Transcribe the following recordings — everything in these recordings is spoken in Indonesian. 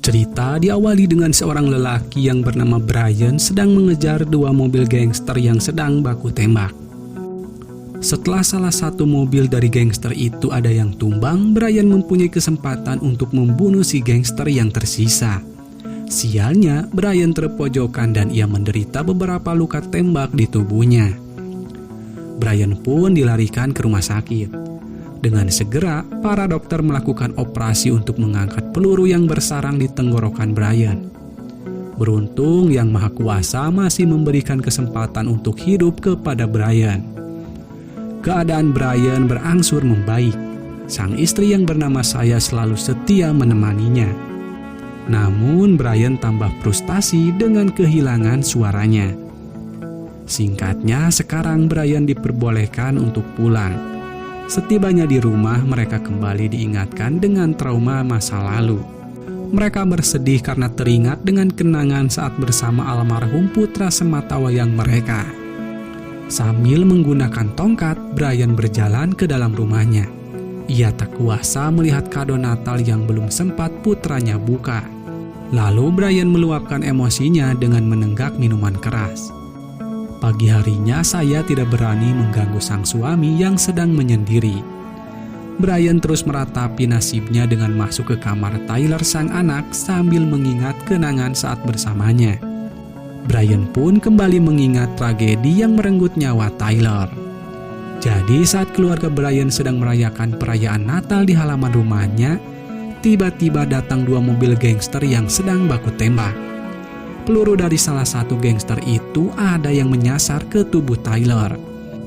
Cerita diawali dengan seorang lelaki yang bernama Brian sedang mengejar dua mobil gangster yang sedang baku tembak. Setelah salah satu mobil dari gangster itu ada yang tumbang, Brian mempunyai kesempatan untuk membunuh si gangster yang tersisa. Sialnya, Brian terpojokan dan ia menderita beberapa luka tembak di tubuhnya. Brian pun dilarikan ke rumah sakit. Dengan segera, para dokter melakukan operasi untuk mengangkat peluru yang bersarang di tenggorokan Brian. Beruntung Yang Maha Kuasa masih memberikan kesempatan untuk hidup kepada Brian. Keadaan Brian berangsur membaik. Sang istri yang bernama Saya selalu setia menemaninya. Namun Brian tambah frustasi dengan kehilangan suaranya. Singkatnya, sekarang Brian diperbolehkan untuk pulang. Setibanya di rumah, mereka kembali diingatkan dengan trauma masa lalu. Mereka bersedih karena teringat dengan kenangan saat bersama almarhum putra sematawayang mereka. Sambil menggunakan tongkat, Brian berjalan ke dalam rumahnya. Ia tak kuasa melihat kado Natal yang belum sempat putranya buka. Lalu Brian meluapkan emosinya dengan menenggak minuman keras. Pagi harinya Saya tidak berani mengganggu sang suami yang sedang menyendiri. Brian terus meratapi nasibnya dengan masuk ke kamar Tyler sang anak sambil mengingat kenangan saat bersamanya. Brian pun kembali mengingat tragedi yang merenggut nyawa Tyler. Jadi saat keluarga Brian sedang merayakan perayaan Natal di halaman rumahnya, tiba-tiba datang dua mobil gangster yang sedang baku tembak. Peluru dari salah satu gangster itu ada yang menyasar ke tubuh Tyler.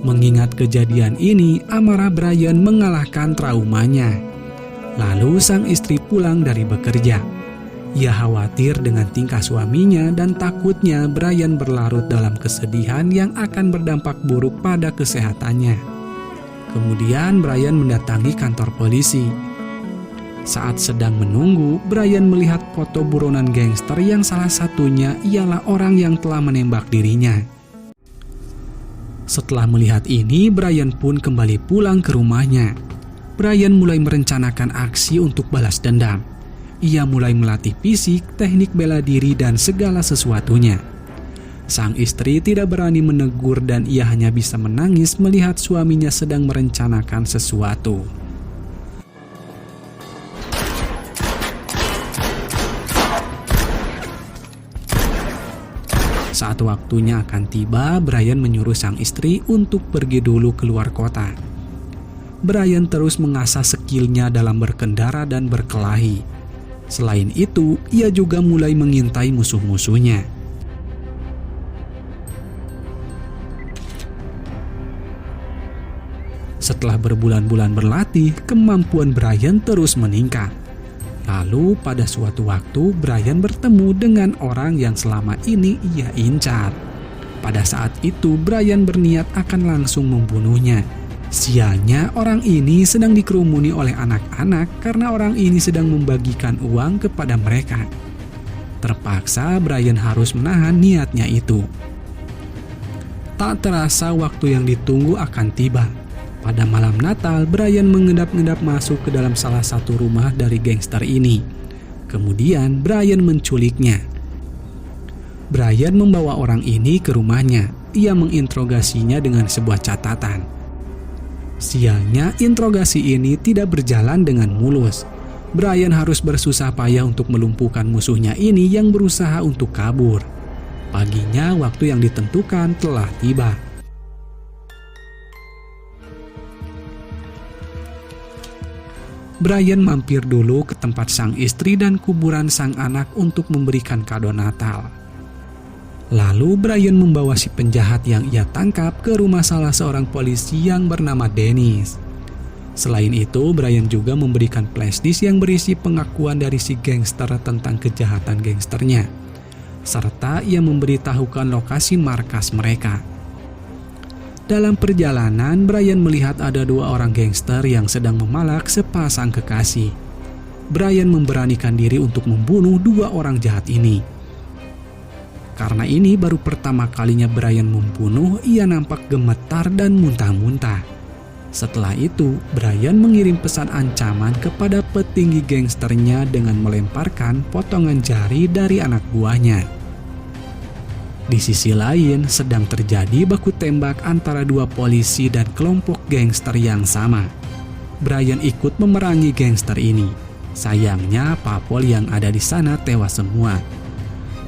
Mengingat kejadian ini, amarah Brian mengalahkan traumanya. Lalu sang istri pulang dari bekerja. Ia khawatir dengan tingkah suaminya dan takutnya Brian berlarut dalam kesedihan yang akan berdampak buruk pada kesehatannya. Kemudian Brian mendatangi kantor polisi. Saat sedang menunggu, Brian melihat foto buronan gangster yang salah satunya ialah orang yang telah menembak dirinya. Setelah melihat ini, Brian pun kembali pulang ke rumahnya. Brian mulai merencanakan aksi untuk balas dendam. Ia mulai melatih fisik, teknik bela diri, dan segala sesuatunya. Sang istri tidak berani menegur dan ia hanya bisa menangis melihat suaminya sedang merencanakan sesuatu. Saat waktunya akan tiba, Brian menyuruh sang istri untuk pergi dulu keluar kota. Brian terus mengasah skillnya dalam berkendara dan berkelahi. Selain itu, ia juga mulai mengintai musuh-musuhnya. Setelah berbulan-bulan berlatih, kemampuan Brian terus meningkat. Lalu pada suatu waktu Brian bertemu dengan orang yang selama ini ia incar. Pada saat itu Brian berniat akan langsung membunuhnya. Sialnya orang ini sedang dikerumuni oleh anak-anak karena orang ini sedang membagikan uang kepada mereka. Terpaksa Brian harus menahan niatnya itu. Tak terasa waktu yang ditunggu akan tiba. Pada malam Natal, Brian mengendap-endap masuk ke dalam salah satu rumah dari gangster ini. Kemudian Brian menculiknya. Brian membawa orang ini ke rumahnya. Ia menginterogasinya dengan sebuah catatan. Sialnya, interogasi ini tidak berjalan dengan mulus. Brian harus bersusah payah untuk melumpuhkan musuhnya ini yang berusaha untuk kabur. Paginya, waktu yang ditentukan telah tiba. Brian mampir dulu ke tempat sang istri dan kuburan sang anak untuk memberikan kado Natal. Lalu Brian membawa si penjahat yang ia tangkap ke rumah salah seorang polisi yang bernama Dennis. Selain itu, Brian juga memberikan flashdisk yang berisi pengakuan dari si gangster tentang kejahatan gangsternya, serta ia memberitahukan lokasi markas mereka. Dalam perjalanan, Brian melihat ada dua orang gangster yang sedang memalak sepasang kekasih. Brian memberanikan diri untuk membunuh dua orang jahat ini. Karena ini baru pertama kalinya Brian membunuh, ia nampak gemetar dan muntah-muntah. Setelah itu, Brian mengirim pesan ancaman kepada petinggi gangsternya dengan melemparkan potongan jari dari anak buahnya. Di sisi lain, sedang terjadi baku tembak antara dua polisi dan kelompok gangster yang sama. Brian ikut memerangi gangster ini. Sayangnya, papol yang ada di sana tewas semua.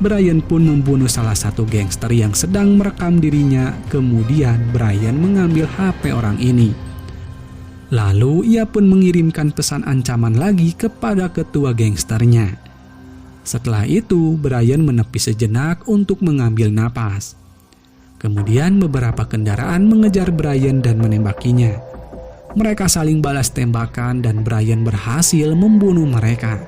Brian pun membunuh salah satu gangster yang sedang merekam dirinya. Kemudian Brian mengambil HP orang ini. Lalu ia pun mengirimkan pesan ancaman lagi kepada ketua gangsternya. Setelah itu Brian menepi sejenak untuk mengambil napas. Kemudian beberapa kendaraan mengejar Brian dan menembakinya. Mereka saling balas tembakan dan Brian berhasil membunuh mereka.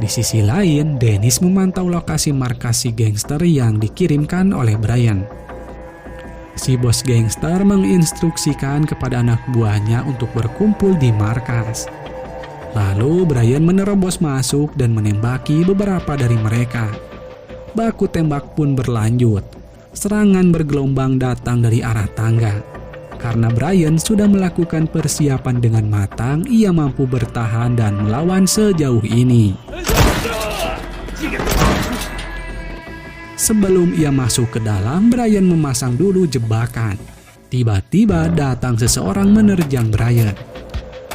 Di sisi lain, Dennis memantau lokasi markas si gangster yang dikirimkan oleh Brian. Si bos gangster menginstruksikan kepada anak buahnya untuk berkumpul di markas. Lalu Brian menerobos masuk dan menembaki beberapa dari mereka. Baku tembak pun berlanjut. Serangan bergelombang datang dari arah tangga. Karena Brian sudah melakukan persiapan dengan matang, ia mampu bertahan dan melawan sejauh ini. Sebelum ia masuk ke dalam, Brian memasang dulu jebakan. Tiba-tiba datang seseorang menerjang Brian.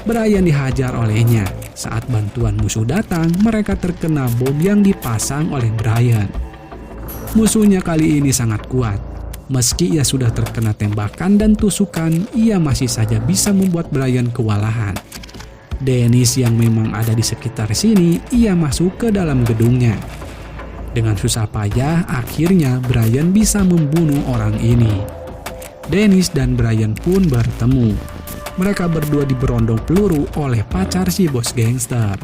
Brian dihajar olehnya. Saat bantuan musuh datang, mereka terkena bom yang dipasang oleh Brian. Musuhnya kali ini sangat kuat. Meski ia sudah terkena tembakan dan tusukan, ia masih saja bisa membuat Brian kewalahan. Dennis yang memang ada di sekitar sini, ia masuk ke dalam gedungnya. Dengan susah payah, akhirnya Brian bisa membunuh orang ini. Dennis dan Brian pun bertemu. Mereka berdua diberondong peluru oleh pacar si bos gangster.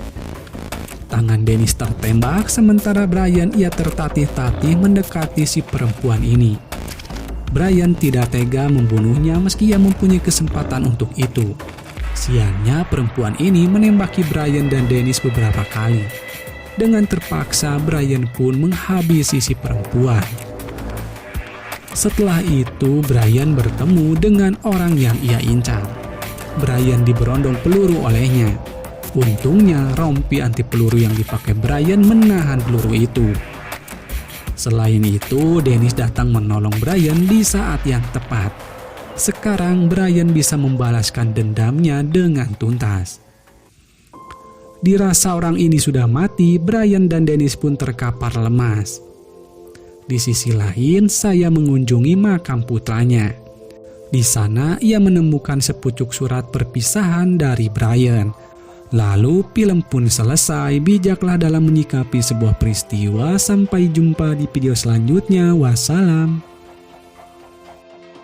Tangan Dennis tertembak, sementara Brian ia tertatih-tatih mendekati si perempuan ini. Brian tidak tega membunuhnya meski ia mempunyai kesempatan untuk itu. Sialnya perempuan ini menembaki Brian dan Dennis beberapa kali. Dengan terpaksa Brian pun menghabisi si perempuan. Setelah itu Brian bertemu dengan orang yang ia incar. Brian diberondong peluru olehnya. Untungnya rompi anti peluru yang dipakai Brian menahan peluru itu. Selain itu, Dennis datang menolong Brian di saat yang tepat. Sekarang Brian bisa membalaskan dendamnya dengan tuntas. Dirasa orang ini sudah mati, Brian dan Dennis pun terkapar lemas. Di sisi lain, saya mengunjungi makam putranya. Di sana, ia menemukan sepucuk surat perpisahan dari Brian. Lalu film pun selesai. Bijaklah dalam menyikapi sebuah peristiwa. Sampai jumpa di video selanjutnya. Wassalam.